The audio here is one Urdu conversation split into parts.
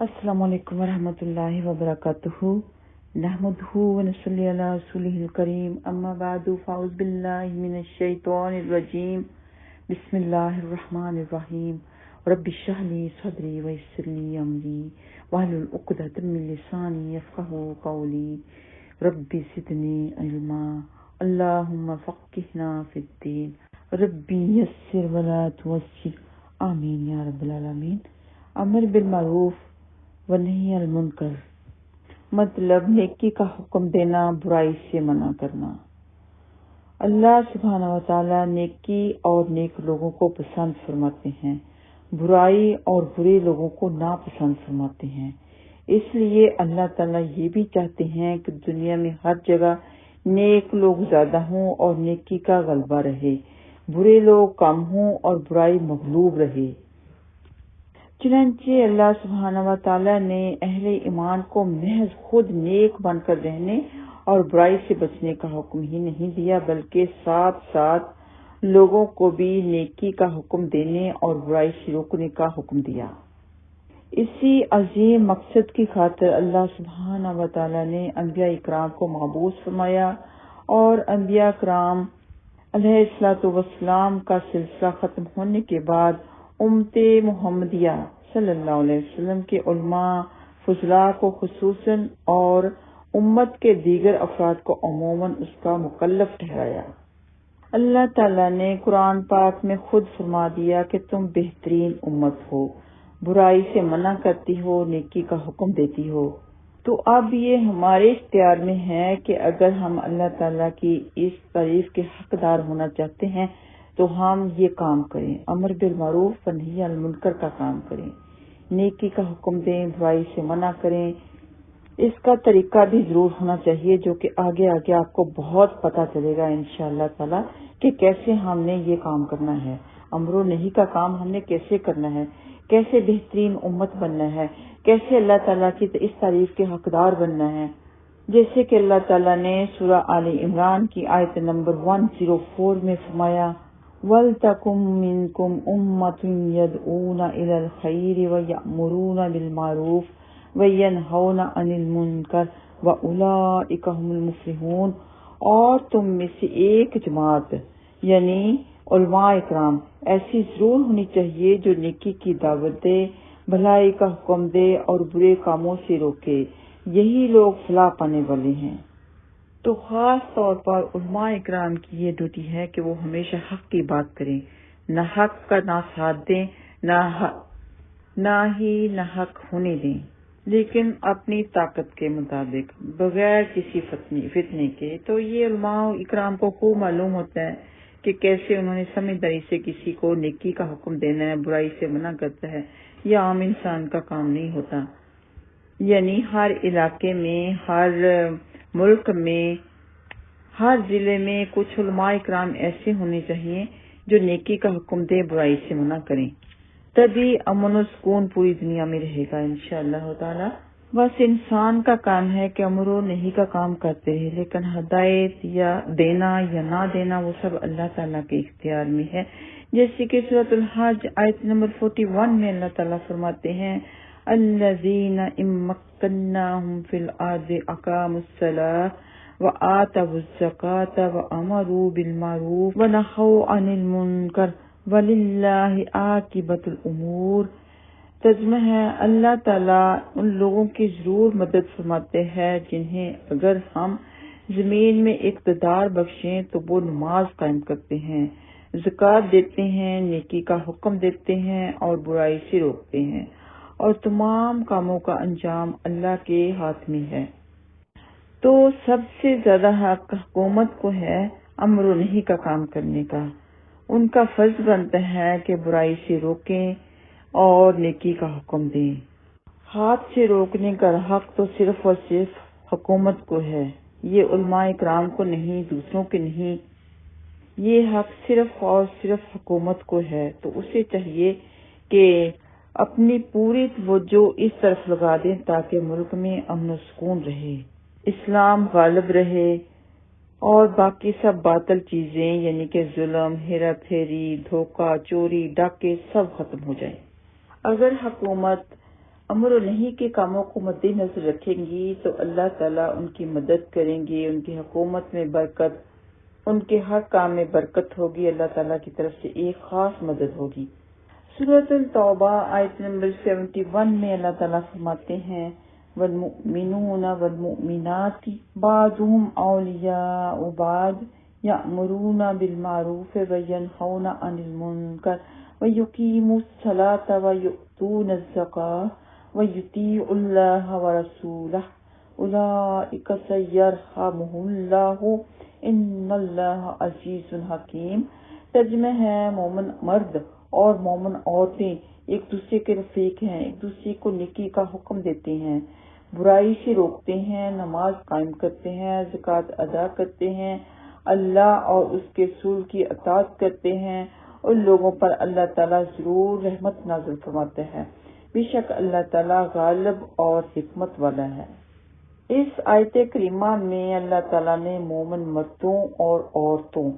السلام علیکم ورحمۃ اللہ وبرکاتہ نحمده ونصلی علی رسولہ الکریم اما بعد فاعوذ باللہ من الشیطان الرجیم بسم اللہ الرحمن الرحیم رب اشرح لی صدری ویسر لی امری واحلل عقدۃ من لسانی یفقهوا قولی رب زدنی علما اللہم فقہنا فی الدین ربی یسر ولا تعسر آمین یا رب العالمین۔ امر بالمعروف ونہی عن المنکر، مطلب نیکی کا حکم دینا، برائی سے منع کرنا۔ اللہ سبحانہ و تعالیٰ نیکی اور نیک لوگوں کو پسند فرماتے ہیں، برائی اور برے لوگوں کو ناپسند فرماتے ہیں۔ اس لیے اللہ تعالیٰ یہ بھی چاہتے ہیں کہ دنیا میں ہر جگہ نیک لوگ زیادہ ہوں اور نیکی کا غلبہ رہے، برے لوگ کم ہوں اور برائی مغلوب رہے۔ چنانچہ اللہ سبحانہ و تعالیٰ نے اہل ایمان کو محض خود نیک بن کر رہنے اور برائی سے بچنے کا حکم ہی نہیں دیا، بلکہ ساتھ ساتھ لوگوں کو بھی نیکی کا حکم دینے اور برائی سے روکنے کا حکم دیا۔ اسی عظیم مقصد کی خاطر اللہ سبحانہ و تعالیٰ نے انبیاء اکرام کو مبعوث فرمایا اور انبیاء اکرام علیہ الصلوۃ والسلام کا سلسلہ ختم ہونے کے بعد امت محمدیہ صلی اللہ علیہ وسلم کے علماء فضلاء کو خصوصاً اور امت کے دیگر افراد کو عموماً اس کا مکلف ٹھہرایا۔ اللہ تعالیٰ نے قرآن پاک میں خود فرما دیا کہ تم بہترین امت ہو، برائی سے منع کرتی ہو، نیکی کا حکم دیتی ہو۔ تو اب یہ ہمارے اختیار میں ہے کہ اگر ہم اللہ تعالیٰ کی اس تعریف کے حقدار ہونا چاہتے ہیں تو ہم یہ کام کریں، امر بالمعروف و نہی عن المنکر کا کام کریں، نیکی کا حکم دیں، برائی سے منع کریں۔ اس کا طریقہ بھی ضرور ہونا چاہیے جو کہ آگے آپ کو بہت پتہ چلے گا انشاءاللہ تعالی کہ کیسے ہم نے یہ کام کرنا ہے، امر و نہی کا کام ہم نے کیسے کرنا ہے، کیسے بہترین امت بننا ہے، کیسے اللہ تعالیٰ کی اس تعریف کے حقدار بننا ہے۔ جیسے کہ اللہ تعالیٰ نے سورہ آل عمران کی آیت نمبر 104 میں فرمایا وَلْتَكُن مِّنكُمْ أُمَّةٌ يَدْعُونَ إِلَى الْخَيْرِ وَيَأْمُرُونَ بِالْمَعْرُوفِ وَيَنْهَوْنَ عَنِ الْمُنكَرِ وَأُولَٰئِكَ هُمُ الْمُفْلِحُونَ، اور تم میں سے ایک جماعت یعنی علماء اکرام ایسی ضرور ہونی چاہیے جو نیکی کی دعوت دے، بھلائی کا حکم دے اور برے کاموں سے روکے، یہی لوگ فلاح پانے والے ہیں۔ تو خاص طور پر علماء اکرام کی یہ ڈیوٹی ہے کہ وہ ہمیشہ حق کی بات کریں، نہ حق کا نہ ساتھ دیں، نہ ہی نہ حق ہونے دیں، لیکن اپنی طاقت کے مطابق بغیر کسی فتنے کے۔ تو یہ علماء اکرام کو خوب معلوم ہوتا ہے کہ کیسے انہوں نے سمجھداری سے کسی کو نیکی کا حکم دینا ہے، برائی سے منع کرتا ہے، یہ عام انسان کا کام نہیں ہوتا۔ یعنی ہر علاقے میں، ہر ملک میں، ہر ضلع میں کچھ علماء اکرام ایسے ہونے چاہیے جو نیکی کا حکم دے، برائی سے منع کریں، تبھی امن و سکون پوری دنیا میں رہے گا انشاءاللہ تعالی۔ بس انسان کا کام ہے کہ امر و نہی کا کام کرتے رہے، لیکن ہدایت یا دینا یا نہ دینا وہ سب اللہ تعالیٰ کے اختیار میں ہے۔ جیسے کہ سورۃ الحج آیت نمبر 41 میں اللہ تعالیٰ فرماتے ہیں الذین ان مکناہم فی الارض اقاموا الصلاۃ وآتوا الزکاۃ وامروا بالمعروف ونہوا عن المنکر وللہ عاقبۃ الامور۔ ترجمہ ہے اللہ تعالیٰ ان لوگوں کی ضرور مدد فرماتے ہیں جنہیں اگر ہم زمین میں اقتدار بخشیں تو وہ نماز قائم کرتے ہیں، زکوٰۃ دیتے ہیں، نیکی کا حکم دیتے ہیں اور برائی سے روکتے ہیں، اور تمام کاموں کا انجام اللہ کے ہاتھ میں ہے۔ تو سب سے زیادہ حق حکومت کو ہے امر و نہی کا کام کرنے کا۔ ان کا فرض بنتا ہے کہ برائی سے روکیں اور نیکی کا حکم دیں۔ ہاتھ سے روکنے کا حق تو صرف اور صرف حکومت کو ہے، یہ علماء اکرام کو نہیں، دوسروں کے نہیں، یہ حق صرف اور صرف حکومت کو ہے۔ تو اسے چاہیے کہ اپنی پوری توجہ اس طرف لگا دیں تاکہ ملک میں امن و سکون رہے، اسلام غالب رہے اور باقی سب باطل چیزیں یعنی کہ ظلم، ہیرا پھیری، دھوکہ، چوری، ڈاکے سب ختم ہو جائیں۔ اگر حکومت امر و نہی کے کاموں کو مد نظر رکھیں گی تو اللہ تعالیٰ ان کی مدد کریں گے، ان کی حکومت میں برکت، ان کے ہر کام میں برکت ہوگی، اللہ تعالیٰ کی طرف سے ایک خاص مدد ہوگی۔ سورۃ التوبہ آیت نمبر 71 میں اللہ تعالیٰ فرماتے ہیں والمؤمنون والمؤمنات بعضهم اولیاء بعض یأمرون بالمعروف وینہون عن المنکر ویقیمون الصلاة ویؤتون الزکاة ویطیعون اللہ ورسولہ اولئک سیرحمہم اللہ ان اللہ عزیز حکیم۔ ترجمہ ہے مومن مرد اور مومن عورتیں ایک دوسرے کے رفیق ہیں، ایک دوسرے کو نیکی کا حکم دیتے ہیں، برائی سے روکتے ہیں، نماز قائم کرتے ہیں، زکوٰۃ ادا کرتے ہیں، اللہ اور اس کے رسول کی اطاعت کرتے ہیں، ان لوگوں پر اللہ تعالیٰ ضرور رحمت نازل فرماتا ہے، بے شک اللہ تعالیٰ غالب اور حکمت والا ہے۔ اس آیت کریمہ میں اللہ تعالیٰ نے مومن مردوں اور عورتوں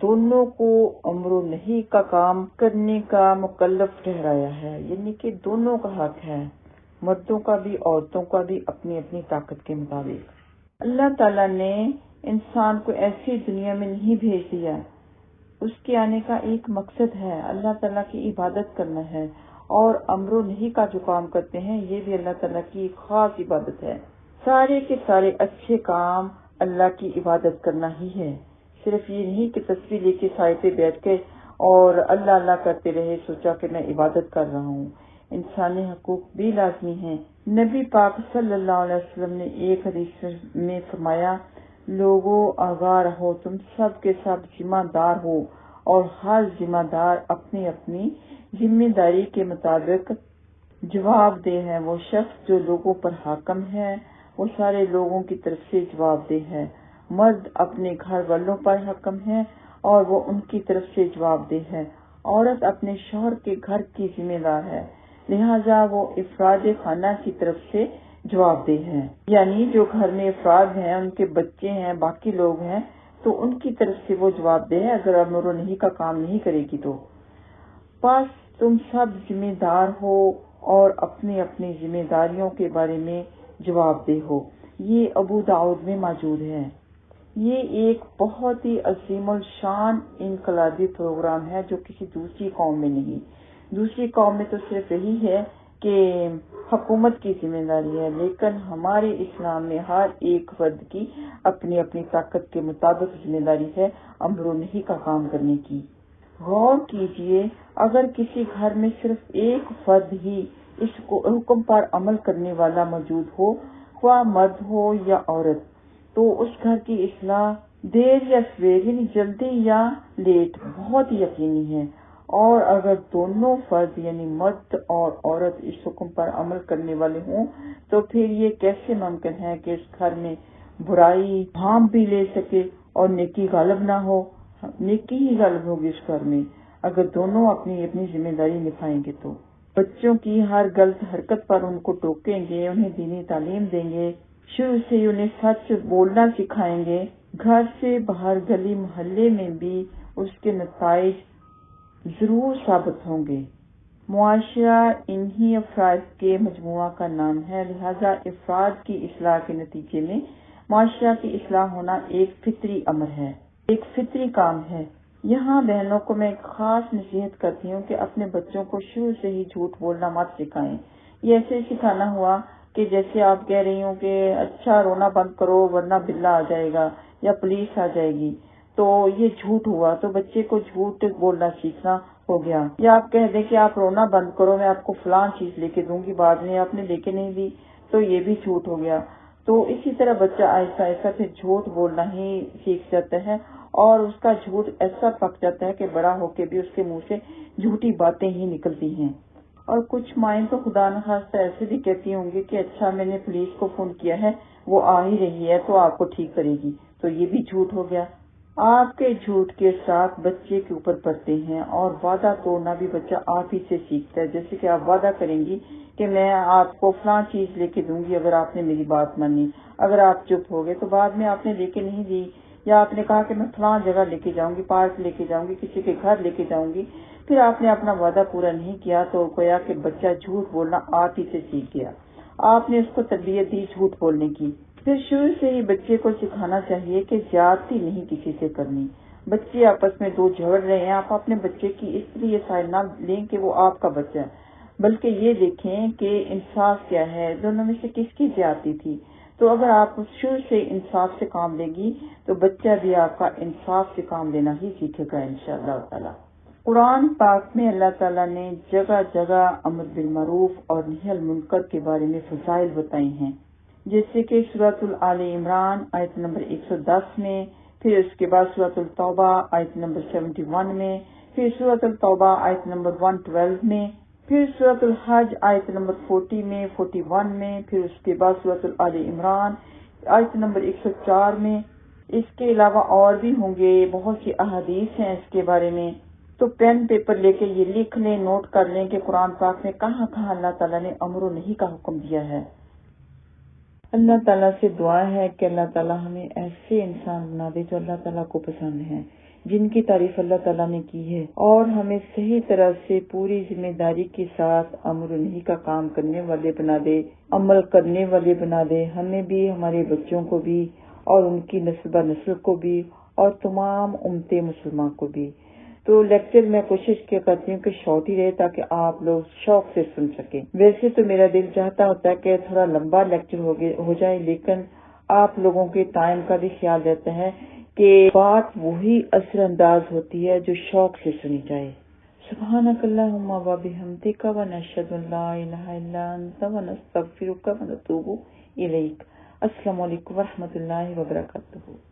دونوں کو امر و نہی کا کام کرنے کا مکلف ٹھہرایا ہے، یعنی کہ دونوں کا حق ہے، مردوں کا بھی عورتوں کا بھی، اپنی اپنی طاقت کے مطابق۔ اللہ تعالیٰ نے انسان کو ایسی دنیا میں نہیں بھیج دیا، اس کے آنے کا ایک مقصد ہے، اللہ تعالیٰ کی عبادت کرنا ہے، اور امر و نہی کا جو کام کرتے ہیں یہ بھی اللہ تعالیٰ کی ایک خاص عبادت ہے۔ سارے کے سارے اچھے کام اللہ کی عبادت کرنا ہی ہے، صرف یہ نہیں کہ تصویر لے کے سائے پہ بیٹھ کے اور اللہ اللہ کرتے رہے، سوچا کہ میں عبادت کر رہا ہوں۔ انسانی حقوق بھی لازمی ہیں۔ نبی پاک صلی اللہ علیہ وسلم نے ایک حدیث میں فرمایا، لوگوں آگاہ رہو، تم سب کے سب ذمہ دار ہو، اور ہر ذمہ دار اپنی اپنی ذمہ داری کے مطابق جواب دہ ہے۔ وہ شخص جو لوگوں پر حاکم ہے وہ سارے لوگوں کی طرف سے جواب دہ ہے۔ مرد اپنے گھر والوں پر حاکم ہے اور وہ ان کی طرف سے جواب دہ ہے۔ عورت اپنے شوہر کے گھر کی ذمہ دار ہے، لہٰذا وہ افراد خانہ کی طرف سے جواب دہ ہے، یعنی جو گھر میں افراد ہیں، ان کے بچے ہیں، باقی لوگ ہیں، تو ان کی طرف سے وہ جواب دہ ہے اگر امر و نہی کا کام نہیں کرے گی تو۔ بس تم سب ذمہ دار ہو اور اپنی اپنی ذمہ داریوں کے بارے میں جواب دہ ہو۔ یہ ابو داؤد میں موجود ہے۔ یہ ایک بہت ہی عظیم الشان انقلابی پروگرام ہے جو کسی دوسری قوم میں نہیں۔ دوسری قوم میں تو صرف یہی ہے کہ حکومت کی ذمہ داری ہے، لیکن ہمارے اسلام میں ہر ایک فرد کی اپنی اپنی طاقت کے مطابق ذمہ داری ہے امر و نہی کا کام کرنے کی۔ غور کیجئے، اگر کسی گھر میں صرف ایک فرد ہی اس حکم پر عمل کرنے والا موجود ہو، خواہ مرد ہو یا عورت، تو اس گھر کی اصلاح دیر یا سویر، یعنی جلدی یا لیٹ، بہت ہی یقینی ہے۔ اور اگر دونوں فرد یعنی مرد اور عورت اس حکم پر عمل کرنے والے ہوں تو پھر یہ کیسے ممکن ہے کہ اس گھر میں برائی بھام بھی لے سکے اور نیکی غالب نہ ہو؟ نیکی ہی غالب ہوگی اس گھر میں اگر دونوں اپنی اپنی ذمہ داری نبھائیں گے تو۔ بچوں کی ہر غلط حرکت پر ان کو ٹوکیں گے، انہیں دینی تعلیم دیں گے، شروع سے انہیں سچ بولنا سکھائیں گے، گھر سے باہر گلی محلے میں بھی اس کے نتائج ضرور ثابت ہوں گے۔ معاشرہ انہی افراد کے مجموعہ کا نام ہے، لہذا افراد کی اصلاح کے نتیجے میں معاشرہ کی اصلاح ہونا ایک فطری امر ہے، ایک فطری کام ہے۔ یہاں بہنوں کو میں ایک خاص نصیحت کرتی ہوں کہ اپنے بچوں کو شروع سے ہی جھوٹ بولنا مت سکھائیں۔ یہ ایسے سکھانا ہوا کہ جیسے آپ کہہ رہی ہوں کہ اچھا رونا بند کرو ورنہ بلا آ جائے گا یا پولیس آ جائے گی، تو یہ جھوٹ ہوا، تو بچے کو جھوٹ بولنا سیکھنا ہو گیا۔ یا آپ کہہ دیں کہ آپ رونا بند کرو، میں آپ کو فلاں چیز لے کے دوں گی، بعد میں آپ نے لے کے نہیں دی، تو یہ بھی جھوٹ ہو گیا۔ تو اسی طرح بچہ آہستہ آہستہ پھر جھوٹ بولنا ہی سیکھ جاتا ہے اور اس کا جھوٹ ایسا پک جاتا ہے کہ بڑا ہو کے بھی اس کے منہ سے جھوٹی باتیں ہی نکلتی ہیں۔ اور کچھ مائیں تو خدا نخواستہ ایسے بھی کہتی ہوں گی کہ اچھا میں نے پولیس کو فون کیا ہے، وہ آ ہی رہی ہے تو آپ کو ٹھیک کرے گی، تو یہ بھی جھوٹ ہو گیا۔ آپ کے جھوٹ کے ساتھ بچے کے اوپر پڑتے ہیں اور وعدہ توڑنا بھی بچہ آپ ہی سے سیکھتا ہے۔ جیسے کہ آپ وعدہ کریں گی کہ میں آپ کو فلاں چیز لے کے دوں گی اگر آپ نے میری بات مانی، اگر آپ چپ ہو گئے تو بعد میں آپ نے لے کے نہیں دی، یا آپ نے کہا کہ میں فلاں جگہ لے کے جاؤں گی، پارک لے کے جاؤں گی، کسی کے گھر لے کے جاؤں گی، پھر آپ نے اپنا وعدہ پورا نہیں کیا تو گویا کہ بچہ جھوٹ بولنا آپ ہی سے سیکھ گیا. آپ نے اس کو تربیت دی جھوٹ بولنے کی. پھر شروع سے ہی بچے کو سکھانا چاہیے کہ زیادتی نہیں کسی سے کرنی. بچے آپس میں دو جھگڑ رہے ہیں، آپ اپنے بچے کی اس لیے سائڈ نہ لیں کہ وہ آپ کا بچہ ہے، بلکہ یہ دیکھیں کہ انصاف کیا ہے، دونوں میں سے کس کی زیادتی تھی. تو اگر آپ شروع سے انصاف سے کام لیں گی تو بچہ بھی آپ کا انصاف سے کام لینا ہی سیکھے گا انشاءاللہ تعالی. قرآن پاک میں اللہ تعالیٰ نے جگہ جگہ امر بالمعروف اور نہی عن المنکر کے بارے میں فضائل بتائی ہیں، جیسے کہ سورۃ آل عمران آیت نمبر 110 میں، پھر اس کے بعد سورۃ التوبہ آیت نمبر 71 میں، پھر سورۃ التوبہ آیت نمبر 112 میں، پھر سورۃ الحج آیت نمبر 40 میں 41 میں، پھر اس کے بعد سورۃ آل عمران آیت نمبر 104 میں. اس کے علاوہ اور بھی ہوں گے، بہت سی احادیث ہیں اس کے بارے میں. تو پین پیپر لے کے یہ لکھ لیں، نوٹ کر لیں کہ قرآن پاک میں کہاں کہاں اللہ تعالیٰ نے امر و نہی کا حکم دیا ہے. اللہ تعالیٰ سے دعا ہے کہ اللہ تعالیٰ ہمیں ایسے انسان بنا دے جو اللہ تعالیٰ کو پسند ہیں، جن کی تعریف اللہ تعالیٰ نے کی ہے، اور ہمیں صحیح طرح سے پوری ذمہ داری کے ساتھ امر و نہی کا کام کرنے والے بنا دے، عمل کرنے والے بنا دے، ہمیں بھی، ہمارے بچوں کو بھی، اور ان کی نسل بہ نسل کو بھی، اور تمام امت مسلمان کو بھی. تو لیکچر میں کوشش کیا کرتی ہوں کہ شارٹ ہی رہے تاکہ آپ لوگ شوق سے سن سکیں. ویسے تو میرا دل چاہتا ہوتا ہے کہ تھوڑا لمبا لیکچر ہو جائے، لیکن آپ لوگوں کے ٹائم کا بھی خیال رہتا ہے کہ بات وہی اثر انداز ہوتی ہے جو شوق سے سنی جائے. سبحانک اللہم و بحمدک و نشہد ان لا الہ الا انت و نستغفرک و نتوب الیک. السلام علیکم و رحمۃ اللہ وبرکاتہ.